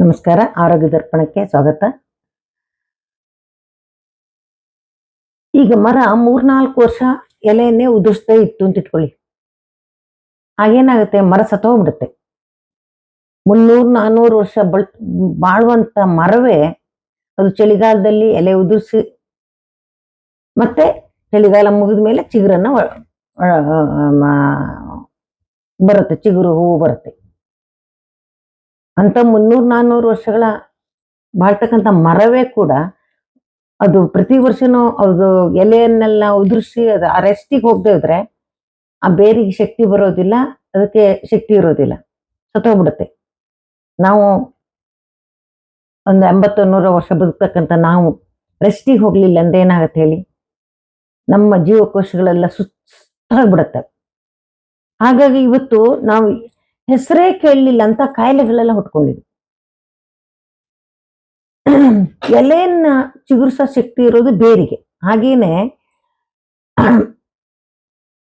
ನಮಸ್ಕಾರ, ಆರೋಗ್ಯ ದರ್ಪಣಕ್ಕೆ ಸ್ವಾಗತ. ಈಗ ಮರ 3-4 ವರ್ಷ ಎಲೆಯನ್ನೇ ಉದುರಿಸ್ತಾ ಇತ್ತು ಅಂತ ಇಟ್ಕೊಳ್ಳಿ. ಆಗೇನಾಗುತ್ತೆ, ಮರ ಸತ್ತೋಗ್ಬಿಡುತ್ತೆ. 300-400 ವರ್ಷ ಬಾಳುವಂತ ಮರವೇ ಅದು ಚಳಿಗಾಲದಲ್ಲಿ ಎಲೆ ಉದುರಿಸಿ ಮತ್ತೆ ಚಳಿಗಾಲ ಮುಗಿದ ಮೇಲೆ ಚಿಗುರನ್ನ ಬರುತ್ತೆ, ಚಿಗುರು ಹೂವು ಬರುತ್ತೆ. ಅಂತ 300-400 ವರ್ಷಗಳ ಬಾಳ್ತಕ್ಕಂಥ ಮರವೇ ಕೂಡ ಅದು ಪ್ರತಿ ವರ್ಷನೂ ಅದು ಎಲೆಯನ್ನೆಲ್ಲ ಉದುರಿಸಿ ಅದು ಆ ರೆಸ್ಟಿಗೆ ಹೋಗದೆ ಇದ್ರೆ ಆ ಬೇರಿಗೆ ಶಕ್ತಿ ಬರೋದಿಲ್ಲ, ಅದಕ್ಕೆ ಶಕ್ತಿ ಇರೋದಿಲ್ಲ, ಸತ್ತೋಗ್ಬಿಡುತ್ತೆ. ನಾವು ಒಂದು 80-100 ವರ್ಷ ಬದುಕ್ತಕ್ಕಂಥ ನಾವು ರೆಸ್ಟಿಗೆ ಹೋಗ್ಲಿಲ್ಲ ಅಂದ್ರೆ ಏನಾಗತ್ತೆ ಹೇಳಿ, ನಮ್ಮ ಜೀವಕೋಶಗಳೆಲ್ಲ ಸುತ್ತಾಗ್ಬಿಡತ್ತೆ. ಹಾಗಾಗಿ ಇವತ್ತು ನಾವು ಹೆಸರೇ ಕೇಳಲಿಲ್ಲ ಅಂತ ಕಾಯಿಲೆಗಳೆಲ್ಲ ಹುಟ್ಕೊಂಡಿದ್ವಿ. ಎಲೆಯನ್ನ ಚಿಗುರಿಸೋ ಶಕ್ತಿ ಇರೋದು ಬೇರಿಗೆ, ಹಾಗೇನೆ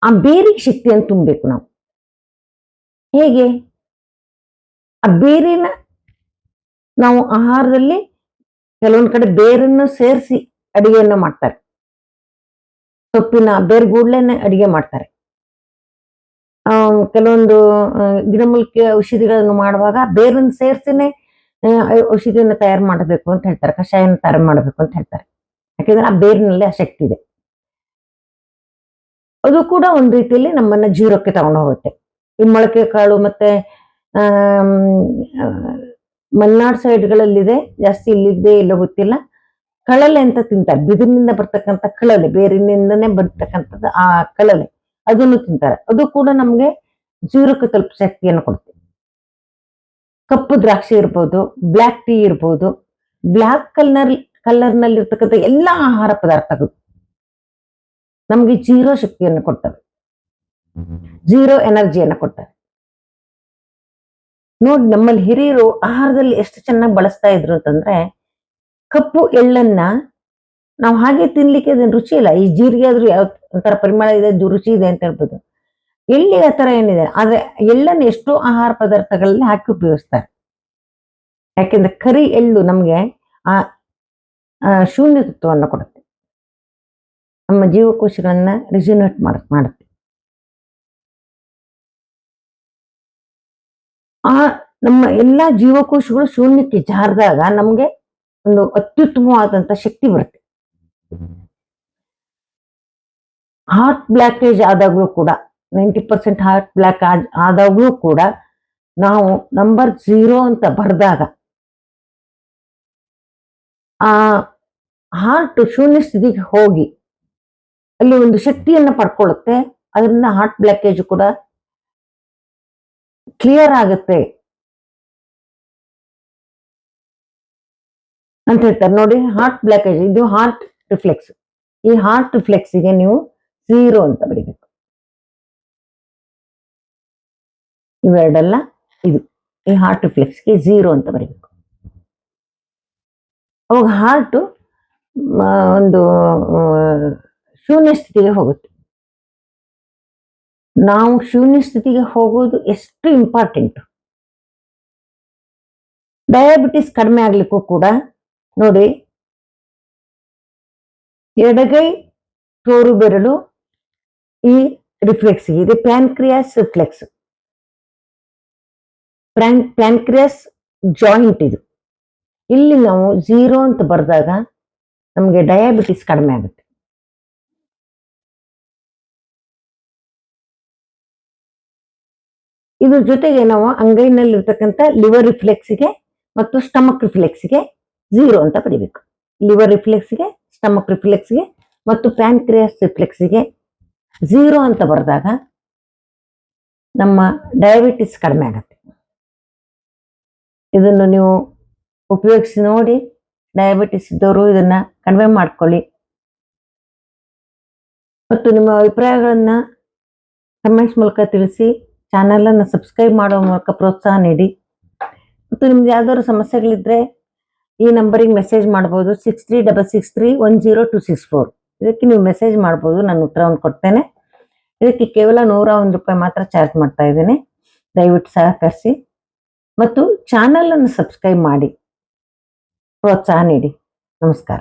ಆ ಬೇರಿಗೆ ಶಕ್ತಿಯನ್ನು ತುಂಬಬೇಕು ನಾವು. ಹೇಗೆ? ಆ ಬೇರಿನ ನಾವು ಆಹಾರದಲ್ಲಿ ಕೆಲವೊಂದು ಕಡೆ ಬೇರನ್ನು ಸೇರಿಸಿ ಅಡಿಗೆಯನ್ನು ಮಾಡ್ತಾರೆ, ಸೊಪ್ಪಿನ ಬೇರ್ಗೂಡ್ಲೆನೆ ಅಡಿಗೆ ಮಾಡ್ತಾರೆ. ಕೆಲವೊಂದು ಗಿಡಮೂಲಿಕೆ ಔಷಧಿಗಳನ್ನು ಮಾಡುವಾಗ ಬೇರನ್ನು ಸೇರಿಸಿನೇ ಔಷಧಿಯನ್ನು ತಯಾರು ಮಾಡಬೇಕು ಅಂತ ಹೇಳ್ತಾರೆ, ಕಷಾಯನ ತಯಾರು ಮಾಡಬೇಕು ಅಂತ ಹೇಳ್ತಾರೆ. ಯಾಕೆಂದ್ರೆ ಆ ಬೇರಿನಲ್ಲಿ ಆ ಶಕ್ತಿ ಇದೆ. ಅದು ಕೂಡ ಒಂದು ರೀತಿಯಲ್ಲಿ ನಮ್ಮನ್ನ ಜೀರೋಕ್ಕೆ ತಗೊಂಡು ಹೋಗುತ್ತೆ. ಈ ಮೊಳಕೆ ಕಾಳು ಮತ್ತೆ ಮಲೆನಾಡು ಸೈಡ್ಗಳಲ್ಲಿದೆ ಜಾಸ್ತಿ, ಇಲ್ಲಿದ್ದೇ ಇಲ್ಲೋ ಗೊತ್ತಿಲ್ಲ, ಕಳಲೆ ಅಂತ ತಿಂತಾರೆ. ಬಿದಿರಿನಿಂದ ಬರ್ತಕ್ಕಂಥ ಕಳಲೆ, ಬೇರಿನಿಂದನೇ ಬರ್ತಕ್ಕಂಥದ್ದು ಆ ಕಳಲೆ, ಅದನ್ನು ತಿಂತಾರೆ. ಅದು ಕೂಡ ನಮ್ಗೆ ಜೀರೋಕ್ಕೆ ತಲುಪ ಶಕ್ತಿಯನ್ನು ಕೊಡುತ್ತೆ. ಕಪ್ಪು ದ್ರಾಕ್ಷಿ ಇರ್ಬೋದು, ಬ್ಲ್ಯಾಕ್ ಟೀ ಇರ್ಬೋದು, ಬ್ಲ್ಯಾಕ್ ಕಲರ್ನಲ್ಲಿ ಇರ್ತಕ್ಕಂಥ ಎಲ್ಲಾ ಆಹಾರ ಪದಾರ್ಥಗಳು ನಮ್ಗೆ ಜೀರೋ ಶಕ್ತಿಯನ್ನು ಕೊಡ್ತವೆ, ಜೀರೋ ಎನರ್ಜಿಯನ್ನು ಕೊಡ್ತವೆ. ನೋಡಿ, ನಮ್ಮಲ್ಲಿ ಹಿರಿಯರು ಆಹಾರದಲ್ಲಿ ಎಷ್ಟು ಚೆನ್ನಾಗಿ ಬಳಸ್ತಾ ಇದ್ರು ಅಂತಂದ್ರೆ, ಕಪ್ಪು ಎಳ್ಳನ್ನ ನಾವು ಹಾಗೆ ತಿನ್ಲಿಕ್ಕೆ ಅದನ್ನ ರುಚಿ ಇಲ್ಲ. ಈ ಜೀರಿಗೆ ಆದ್ರೂ ಯಾವ ಒಂಥರ ಪರಿಮಳ ಇದೆ, ರುಚಿ ಇದೆ ಅಂತ ಹೇಳ್ಬೋದು. ಎಳ್ಳಿಗೆ ಆ ತರ ಏನಿದೆ, ಆದ್ರೆ ಎಳ್ಳನ್ನು ಎಷ್ಟೋ ಆಹಾರ ಪದಾರ್ಥಗಳಲ್ಲಿ ಹಾಕಿ ಉಪಯೋಗಿಸ್ತಾರೆ. ಯಾಕೆಂದ್ರೆ ಕರಿ ಎಳ್ಳು ನಮ್ಗೆ ಆ ಶೂನ್ಯತ್ವವನ್ನು ಕೊಡುತ್ತೆ, ನಮ್ಮ ಜೀವಕೋಶಗಳನ್ನ ರಿಜಿನೇಟ್ ಮಾಡುತ್ತೆ. ಆ ನಮ್ಮ ಎಲ್ಲಾ ಜೀವಕೋಶಗಳು ಶೂನ್ಯಕ್ಕೆ ಜಾರಿದಾಗ ನಮ್ಗೆ ಒಂದು ಅತ್ಯುತ್ತಮವಾದಂತ ಶಕ್ತಿ ಬರುತ್ತೆ. ಹಾರ್ಟ್ ಬ್ಲಾಕೇಜ್ ಆದಾಗ್ಲೂ ಕೂಡ, 90% ಹಾರ್ಟ್ ಬ್ಲಾಕ್ ಆದಾಗ್ಲೂ ಕೂಡ ನಾವು ನಂಬರ್ 0 ಅಂತ ಬರೆದಾಗ ಆ ಹಾರ್ಟ್ ಶೂನ್ಯ ಸ್ಥಿತಿಗೆ ಹೋಗಿ ಅಲ್ಲಿ ಒಂದು ಶಕ್ತಿಯನ್ನ ಪಡ್ಕೊಳ್ಳುತ್ತೆ. ಅದರಿಂದ ಹಾರ್ಟ್ ಬ್ಲಾಕೇಜ್ ಕೂಡ ಕ್ಲಿಯರ್ ಆಗುತ್ತೆ ಅಂತ ಹೇಳ್ತಾರೆ. ನೋಡಿ, ಹಾರ್ಟ್ ಬ್ಲಾಕೇಜ್ ಇದು ಹಾರ್ಟ್ ರಿಫ್ಲೆಕ್ಸ್. ಈ ಹಾರ್ಟ್ ರಿಫ್ಲೆಕ್ಸ್ಗೆ ನೀವು 0 ಅಂತ ಬರೀಬೇಕು. ಇವೆರಡಲ್ಲ, ಇದು ಈ ಹಾರ್ಟ್ ರಿಫ್ಲೆಕ್ಸ್ಗೆ 0 ಅಂತ ಬರೀಬೇಕು. ಅವಾಗ ಹಾರ್ಟ್ ಒಂದು ಶೂನ್ಯ ಸ್ಥಿತಿಗೆ ಹೋಗುತ್ತೆ. ನಾವು ಶೂನ್ಯ ಸ್ಥಿತಿಗೆ ಹೋಗೋದು ಎಷ್ಟು ಇಂಪಾರ್ಟೆಂಟ್. ಡಯಾಬಿಟಿಸ್ ಕಡಿಮೆ ಆಗ್ಲಿಕ್ಕೂ ಕೂಡ ನೋಡಿ, ಎಡಗೈ ತೋರು ಬೆರಳು ಈ ರಿಫ್ಲೆಕ್ಸ್ ಇದೆ, ಪ್ಯಾನ್ಕ್ರಿಯಾಸ್ ರಿಫ್ಲೆಕ್ಸ್, ಪ್ಯಾನ್ಕ್ರಿಯಾಸ್ ಜಾಯಿಂಟ್ ಇದು. ಇಲ್ಲಿ ನಾವು 0 ಅಂತ ಬರೆದಾಗ ನಮಗೆ ಡಯಾಬಿಟಿಸ್ ಕಡಿಮೆ ಆಗುತ್ತೆ. ಇದ್ರ ಜೊತೆಗೆ ನಾವು ಅಂಗೈನಲ್ಲಿರ್ತಕ್ಕಂಥ ಲಿವರ್ ರಿಫ್ಲೆಕ್ಸ್ಗೆ ಮತ್ತು ಸ್ಟಮಕ್ ರಿಫ್ಲೆಕ್ಸ್ಗೆ 0 ಅಂತ ಬರೀಬೇಕು. ಲಿವರ್ ರಿಫ್ಲೆಕ್ಸ್ಗೆ, ಸ್ಟಮಕ್ ರಿಫ್ಲೆಕ್ಸ್ಗೆ ಮತ್ತು ಪ್ಯಾನ್ಕ್ರಿಯಾಸ್ ರಿಫ್ಲೆಕ್ಸ್ಗೆ 0 ಅಂತ ಬರೆದಾಗ ನಮ್ಮ ಡಯಾಬಿಟಿಸ್ ಕಡಿಮೆ ಆಗುತ್ತೆ. ಇದನ್ನು ನೀವು ಉಪಯೋಗಿಸಿ ನೋಡಿ, ಡಯಾಬಿಟಿಸ್ ಇದ್ದವರು ಇದನ್ನ ಕಡಿಮೆ ಮಾಡ್ಕೊಳ್ಳಿ. ಮತ್ತು ನಿಮ್ಮ ಅಭಿಪ್ರಾಯಗಳನ್ನ ಕಮೆಂಟ್ಸ್ ಮೂಲಕ ತಿಳಿಸಿ, ಚಾನೆಲ್ ಅನ್ನು ಸಬ್ಸ್ಕ್ರೈಬ್ ಮಾಡೋ ಮೂಲಕ ಪ್ರೋತ್ಸಾಹ ನೀಡಿ. ಮತ್ತು ನಿಮ್ದು ಯಾವ್ದಾದ್ರು ಸಮಸ್ಯೆಗಳಿದ್ರೆ ಈ ನಂಬರಿಗೆ ಮೆಸೇಜ್ ಮಾಡ್ಬೋದು, 6366310264. ಇದಕ್ಕೆ ನೀವು ಮೆಸೇಜ್ ಮಾಡ್ಬೋದು, ನಾನು ಉತ್ತರವನ್ನು ಕೊಡ್ತೇನೆ. ಇದಕ್ಕೆ ಕೇವಲ 101 ರೂಪಾಯಿ ಮಾತ್ರ ಚಾರ್ಜ್ ಮಾಡ್ತಾ ಇದ್ದೇನೆ. ದಯವಿಟ್ಟು ಸಹಕರಿಸಿ ಮತ್ತು ಚಾನಲ್ ಅನ್ನು ಸಬ್ಸ್ಕ್ರೈಬ್ ಮಾಡಿ ಪ್ರೋತ್ಸಾಹ ನೀಡಿ. ನಮಸ್ಕಾರ.